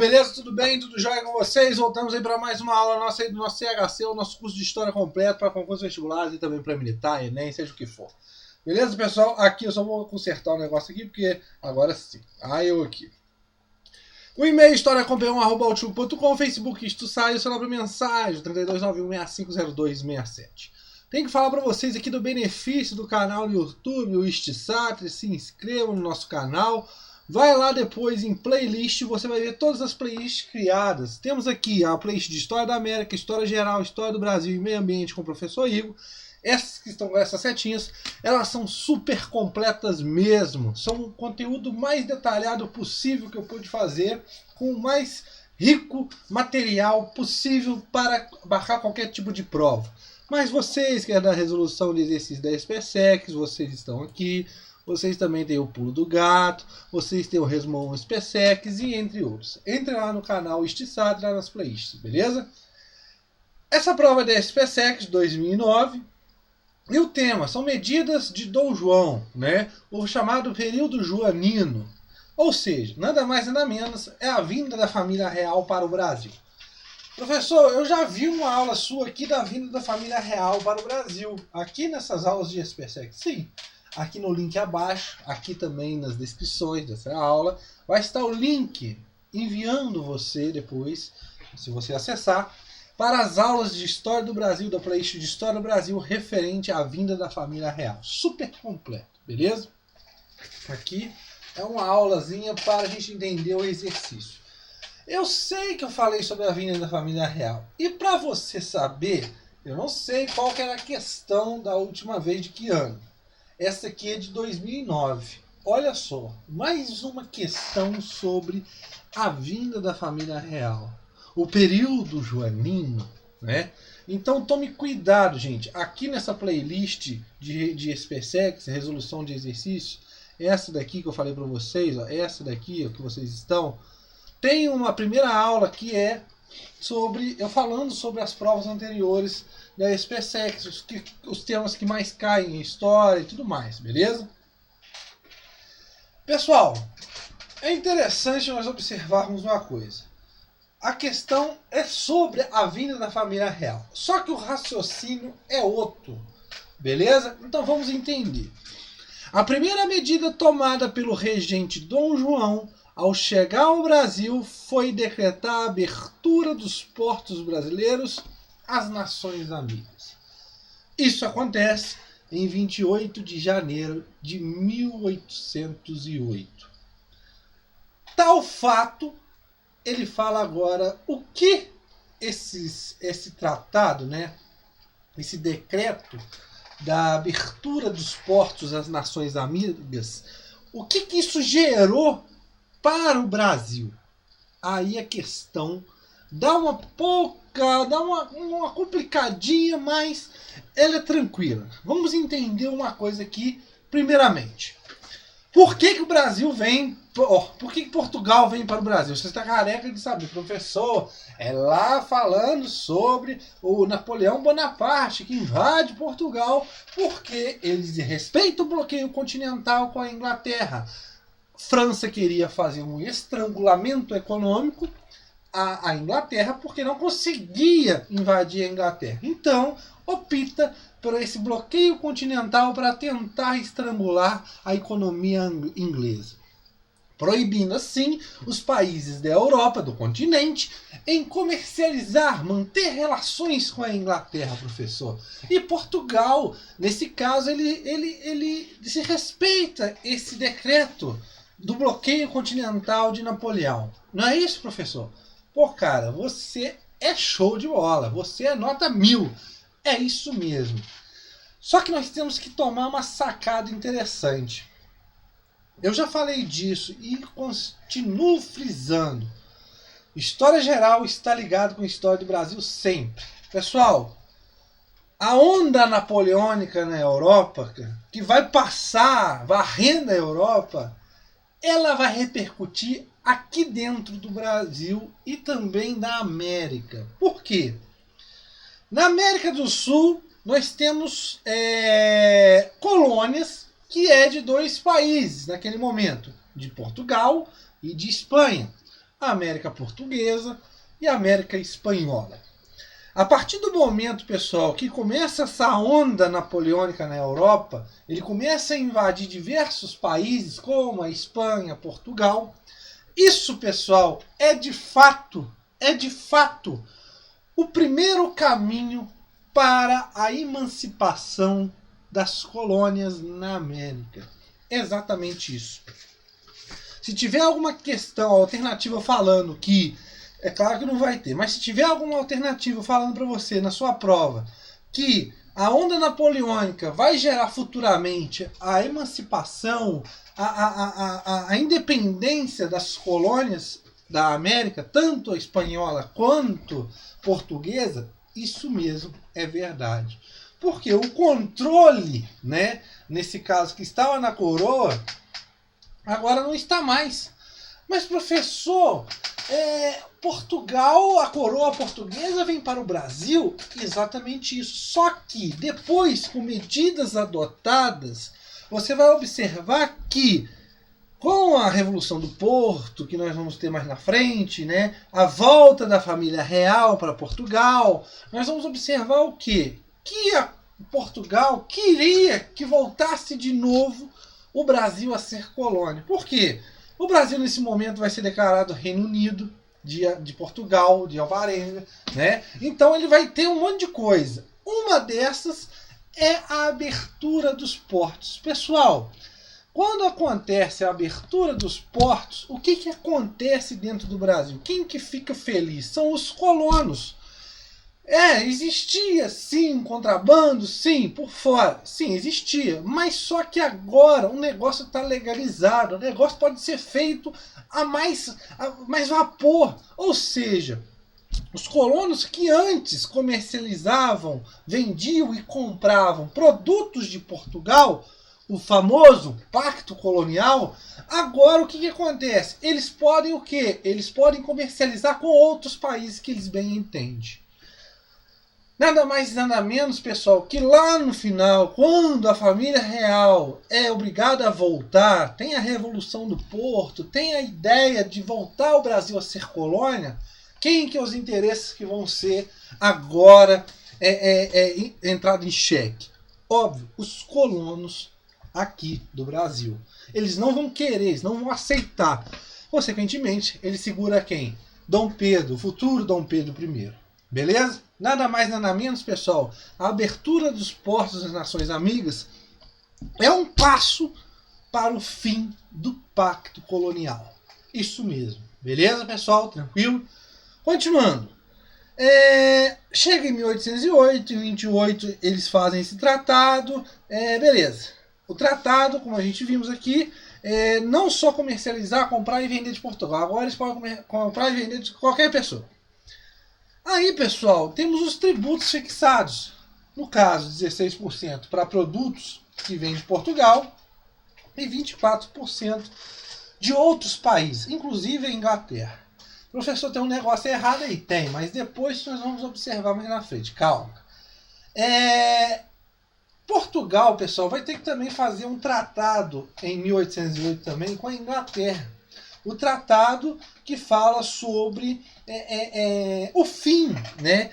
beleza? Tudo bem? Tudo jóia com vocês? Voltamos aí para mais uma aula nossa aí do nosso CHC, o nosso curso de História completo para concursos vestibulares e também para militar, Enem, seja o que for. Beleza, pessoal? Aqui eu só vou consertar o negócio aqui, porque agora sim. Eu aqui. O e-mail historiacompanhão@outlook.com, Facebook Isto Sai, o seu nome mensagem 3291650267. Tem que falar para vocês aqui do benefício do canal no YouTube, o Isto Sai, se inscrevam no nosso canal. Vai lá depois em playlist, você vai ver todas as playlists criadas. Temos aqui a playlist de História da América, História Geral, História do Brasil e Meio Ambiente com o professor Igor. Essas que estão com essas setinhas, elas são super completas mesmo. São o conteúdo mais detalhado possível que eu pude fazer, com o mais rico material possível para abarcar qualquer tipo de prova. Mas vocês que é da resolução de exercícios da SPSEC, vocês estão aqui. Vocês também têm o Pulo do Gato, vocês têm o Resumão SPSEC e entre outros. Entre lá no canal Istisat, lá nas playlists, beleza? Essa prova é da SPSEC de 2009. E o tema são medidas de Dom João, né? O chamado período joanino. Ou seja, nada mais nada menos é a vinda da família real para o Brasil. Professor, eu já vi uma aula sua aqui da vinda da família real para o Brasil. Aqui nessas aulas de SPSEC, sim. Aqui no link abaixo, aqui também nas descrições dessa aula, vai estar o link enviando você depois, se você acessar, para as aulas de História do Brasil, da playlist de História do Brasil, referente à vinda da família real. Super completo, beleza? Aqui é uma aulazinha para a gente entender o exercício. Eu sei que eu falei sobre a vinda da família real. E para você saber, eu não sei qual que era a questão da última vez de que ano. Essa aqui é de 2009. Olha só, mais uma questão sobre a vinda da família real. O período joanino, né? Então tome cuidado, gente. Aqui nessa playlist de SPSEC, resolução de exercício, essa daqui que eu falei para vocês, ó, essa daqui ó, que vocês estão, tem uma primeira aula que é sobre eu falando sobre as provas anteriores da SPSEC, os temas que mais caem em história e tudo mais, beleza? Pessoal, é interessante nós observarmos uma coisa. A questão é sobre a vinda da família real, só que o raciocínio é outro, beleza? Então vamos entender. A primeira medida tomada pelo regente Dom João ao chegar ao Brasil foi decretar a abertura dos portos brasileiros às nações amigas. Isso acontece em 28 de janeiro de 1808. Tal fato, ele fala agora o que esse tratado, né, esse decreto da abertura dos portos às nações amigas, o que isso gerou para o Brasil. Aí a questão dá uma complicadinha, mas ela é tranquila. Vamos entender uma coisa aqui, primeiramente. Por que o Brasil vem... por que Portugal vem para o Brasil? Você está careca de saber, professor. É lá falando sobre o Napoleão Bonaparte, que invade Portugal, porque eles respeitam o bloqueio continental com a Inglaterra. França queria fazer um estrangulamento econômico à Inglaterra porque não conseguia invadir a Inglaterra. Então, opta por esse bloqueio continental para tentar estrangular a economia inglesa, proibindo assim os países da Europa, do continente, em comercializar, manter relações com a Inglaterra, professor. E Portugal, nesse caso, ele se respeita esse decreto do bloqueio continental de Napoleão. Não é isso, professor? Pô, cara, você é show de bola. Você é nota 1000. É isso mesmo. Só que nós temos que tomar uma sacada interessante. Eu já falei disso e continuo frisando. História geral está ligado com a história do Brasil sempre. Pessoal, a onda napoleônica na Europa, que vai passar, varrendo a Europa, ela vai repercutir aqui dentro do Brasil e também da América. Por quê? Na América do Sul, nós temos colônias que é de dois países naquele momento, de Portugal e de Espanha. a América Portuguesa e a América Espanhola. A partir do momento, pessoal, que começa essa onda napoleônica na Europa, ele começa a invadir diversos países, como a Espanha, Portugal. Isso, pessoal, é de fato, o primeiro caminho para a emancipação das colônias na América. Exatamente isso. Se tiver alguma questão alternativa falando que, é claro que não vai ter, mas se tiver alguma alternativa falando para você na sua prova que a onda napoleônica vai gerar futuramente a emancipação, a independência das colônias da América, tanto a espanhola quanto portuguesa, isso mesmo é verdade. Porque o controle, né, nesse caso que estava na coroa, agora não está mais. Mas, professor, Portugal, a coroa portuguesa vem para o Brasil? Exatamente isso. Só que depois, com medidas adotadas, você vai observar que com a Revolução do Porto, que nós vamos ter mais na frente, né, a volta da família real para Portugal, nós vamos observar o quê? Que Portugal queria que voltasse de novo o Brasil a ser colônia. Por quê? O Brasil, nesse momento, vai ser declarado Reino Unido de Portugal, de Alvarenga, né? Então ele vai ter um monte de coisa. Uma dessas é a abertura dos portos. Pessoal, quando acontece a abertura dos portos, o que acontece dentro do Brasil? Quem que fica feliz? São os colonos. Existia sim contrabando, sim, por fora, sim, existia, mas só que agora o negócio está legalizado, o negócio pode ser feito a mais vapor, ou seja, os colonos que antes comercializavam, vendiam e compravam produtos de Portugal, o famoso pacto colonial, agora o que acontece? Eles podem o quê? Eles podem comercializar com outros países que eles bem entendem. Nada mais e nada menos, pessoal, que lá no final, quando a família real é obrigada a voltar, tem a Revolução do Porto, tem a ideia de voltar o Brasil a ser colônia, quem que é os interesses que vão ser agora entrado em xeque? Óbvio, os colonos aqui do Brasil. Eles não vão querer, eles não vão aceitar. Consequentemente, ele segura quem? Dom Pedro, o futuro Dom Pedro I. Beleza? Nada mais, nada menos, pessoal. A abertura dos portos das Nações Amigas é um passo para o fim do pacto colonial. Isso mesmo. Beleza, pessoal? Tranquilo? Continuando. Chega em 1808, em 28 eles fazem esse tratado. Beleza. O tratado, como a gente vimos aqui, não só comercializar, comprar e vender de Portugal. Agora eles podem comprar e vender de qualquer pessoa. Aí, pessoal, temos os tributos fixados. No caso, 16% para produtos que vêm de Portugal e 24% de outros países, inclusive a Inglaterra. Professor, tem um negócio errado aí? Tem, mas depois nós vamos observar mais na frente. Calma. Portugal, pessoal, vai ter que também fazer um tratado em 1808 também com a Inglaterra. O tratado que fala sobre o fim, né?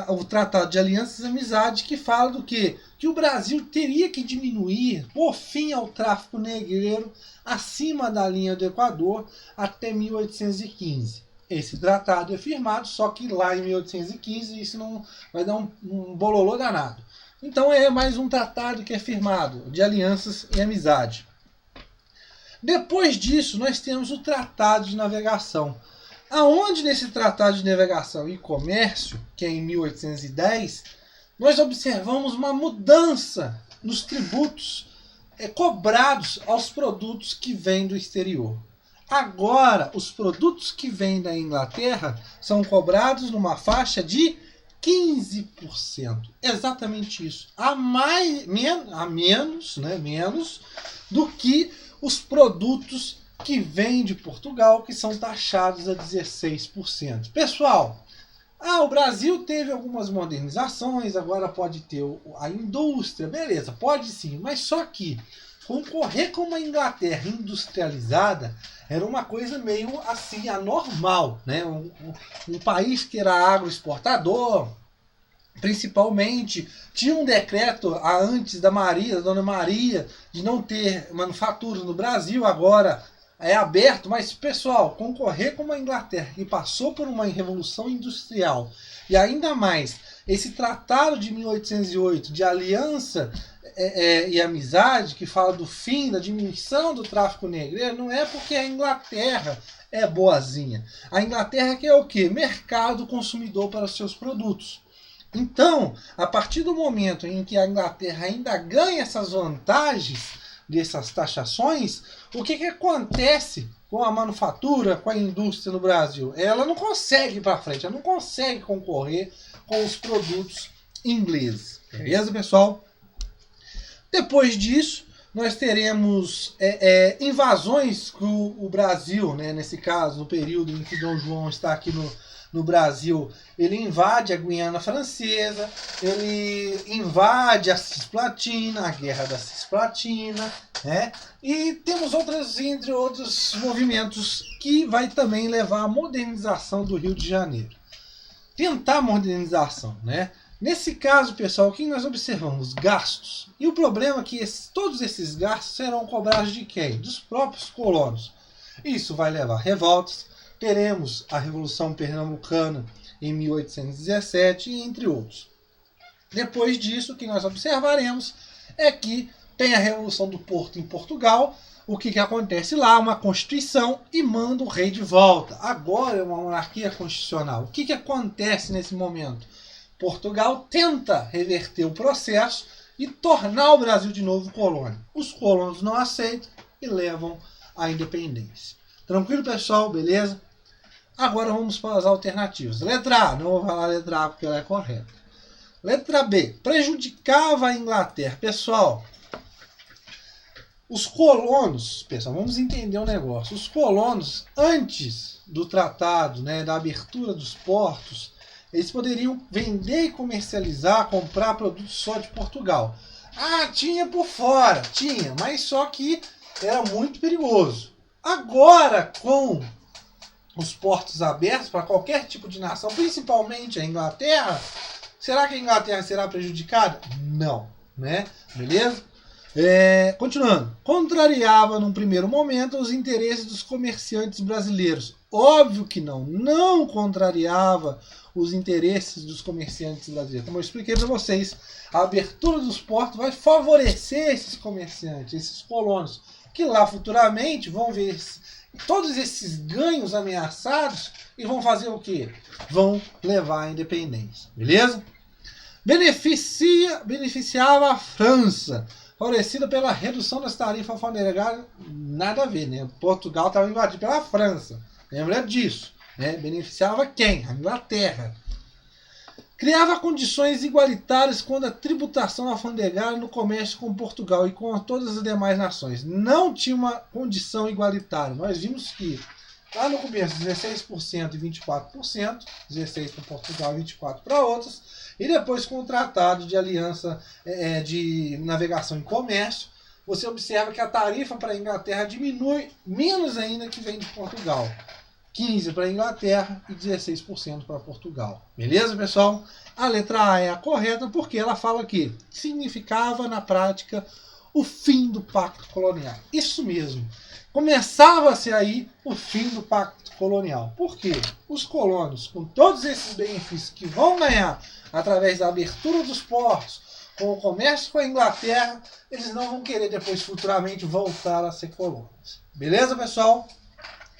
O tratado de alianças e amizade que fala do quê? Que o Brasil teria que diminuir, por fim ao tráfico negreiro acima da linha do Equador até 1815. Esse tratado é firmado, só que lá em 1815 isso não vai dar um bololô danado. Então é mais um tratado que é firmado de alianças e amizade. Depois disso, nós temos o Tratado de Navegação. Aonde nesse Tratado de Navegação e Comércio, que é em 1810, nós observamos uma mudança nos tributos cobrados aos produtos que vêm do exterior. Agora, os produtos que vêm da Inglaterra são cobrados numa faixa de 15%. Exatamente isso. Menos do que os produtos que vêm de Portugal, que são taxados a 16%. Pessoal, o Brasil teve algumas modernizações, agora pode ter a indústria, beleza, pode sim, mas só que concorrer com uma Inglaterra industrializada era uma coisa meio assim anormal, né? Um país que era agroexportador, principalmente, tinha um decreto antes da Dona Maria, de não ter manufaturas no Brasil, agora é aberto, mas pessoal, concorrer com uma Inglaterra que passou por uma revolução industrial e ainda mais esse tratado de 1808 de aliança e amizade, que fala do fim, da diminuição do tráfico negreiro, não é porque a Inglaterra é boazinha. A Inglaterra quer o quê? Mercado consumidor para os seus produtos. Então, a partir do momento em que a Inglaterra ainda ganha essas vantagens dessas taxações, o que acontece com a manufatura, com a indústria no Brasil? Ela não consegue ir para frente, ela não consegue concorrer com os produtos ingleses. Beleza, pessoal? Depois disso, nós teremos invasões que o Brasil, né, nesse caso, no período em que Dom João está aqui no Brasil, ele invade a Guiana Francesa, ele invade a Cisplatina, a Guerra da Cisplatina, né? E temos entre outros movimentos que vai também levar à modernização do Rio de Janeiro. Tentar modernização, né? Nesse caso, pessoal, o que nós observamos? Gastos. E o problema é que todos esses gastos serão cobrados de quem? Dos próprios colonos. Isso vai levar a revoltas. Teremos a Revolução Pernambucana em 1817, entre outros. Depois disso, o que nós observaremos é que tem a Revolução do Porto em Portugal. O que acontece lá? Uma Constituição e manda o rei de volta. Agora é uma monarquia constitucional. O que acontece nesse momento? Portugal tenta reverter o processo e tornar o Brasil de novo colônia. Os colonos não aceitam e levam à independência. Tranquilo, pessoal? Beleza? Agora vamos para as alternativas. Letra A, não vou falar a letra A porque ela é correta. Letra B, prejudicava a Inglaterra. Pessoal, os colonos, vamos entender um negócio. Os colonos, antes do tratado, né, da abertura dos portos, eles poderiam vender e comercializar, comprar produtos só de Portugal. Ah, tinha por fora, tinha, mas só que era muito perigoso. Agora, com os portos abertos para qualquer tipo de nação, principalmente a Inglaterra, será que a Inglaterra será prejudicada? Não, né? Beleza? Continuando. Contrariava, num primeiro momento, os interesses dos comerciantes brasileiros. Óbvio que não. Não contrariava os interesses dos comerciantes brasileiros. Como eu expliquei para vocês, a abertura dos portos vai favorecer esses comerciantes, esses colonos, que lá futuramente vão ver todos esses ganhos ameaçados e vão fazer o quê? Vão levar à independência. Beleza? Beneficiava a França, favorecida pela redução das tarifas alfandegárias. Nada a ver, né? Portugal estava invadido pela França. Lembra disso? Né? Beneficiava quem? A Inglaterra. Criava condições igualitárias quando a tributação alfandegária no comércio com Portugal e com todas as demais nações. Não tinha uma condição igualitária. Nós vimos que lá no começo 16% e 24%, 16% para Portugal e 24% para outras, e depois com o Tratado de Aliança de Navegação e Comércio, você observa que a tarifa para a Inglaterra diminui menos ainda que vem de Portugal. 15% para a Inglaterra e 16% para Portugal. Beleza, pessoal? A letra A é a correta porque ela fala que significava na prática o fim do pacto colonial. Isso mesmo. Começava-se aí o fim do pacto colonial. Por quê? Os colonos, com todos esses benefícios que vão ganhar através da abertura dos portos, com o comércio com a Inglaterra, eles não vão querer depois futuramente voltar a ser colônias. Beleza, pessoal?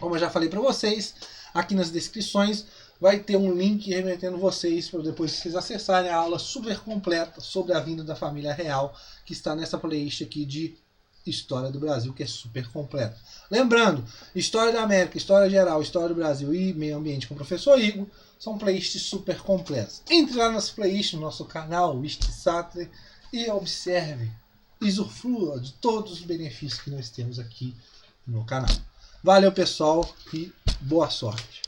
Como eu já falei para vocês, aqui nas descrições vai ter um link remetendo vocês para depois vocês acessarem a aula super completa sobre a vinda da família real, que está nessa playlist aqui de História do Brasil, que é super completa. Lembrando, História da América, História Geral, História do Brasil e Meio Ambiente com o Professor Igor são playlists super completas. Entre lá nas playlists no nosso canal, o Istisatre, e observe, usufrua de todos os benefícios que nós temos aqui no canal. Valeu, pessoal, e boa sorte.